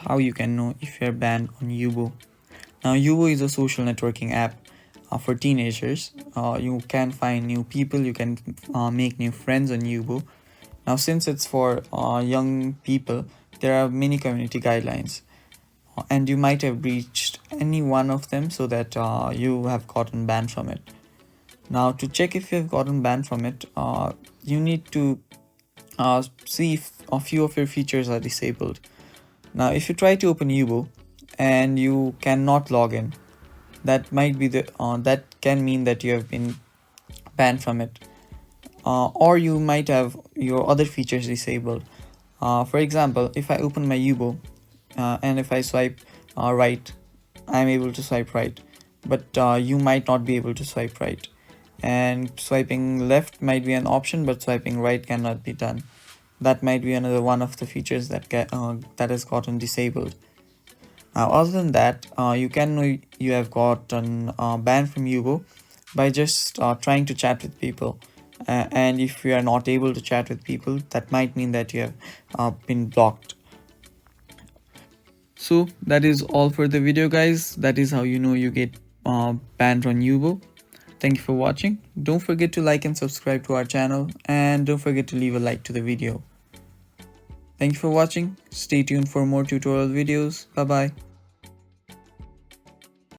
how you can know if you're banned on Yubo. Now, Yubo is a social networking app for teenagers. You can find new people, you can make new friends on Yubo. Now, since it's for young people, there are many community guidelines, and you might have breached any one of them so that you have gotten banned from it. Now, to check if you have gotten banned from it, you need to see if a few of your features are disabled. Now, if you try to open Yubo and you cannot log in, that might be that can mean that you have been banned from it, or you might have your other features disabled. For example, if I open my Yubo and if I swipe right, I'm able to swipe right, but you might not be able to swipe right. And swiping left might be an option, but swiping right cannot be done. That might be another one of the features that that has gotten disabled. Now, other than that, you can know you have gotten banned from Yubo by just trying to chat with people. And if you are not able to chat with people, that might mean that you have been blocked. So that is all for the video, guys. That is how you know you get banned on Yubo. Thank you for watching. Don't forget to like and subscribe to our channel, and don't forget to leave a like to the video. Thank you for watching. Stay tuned for more tutorial videos. Bye bye.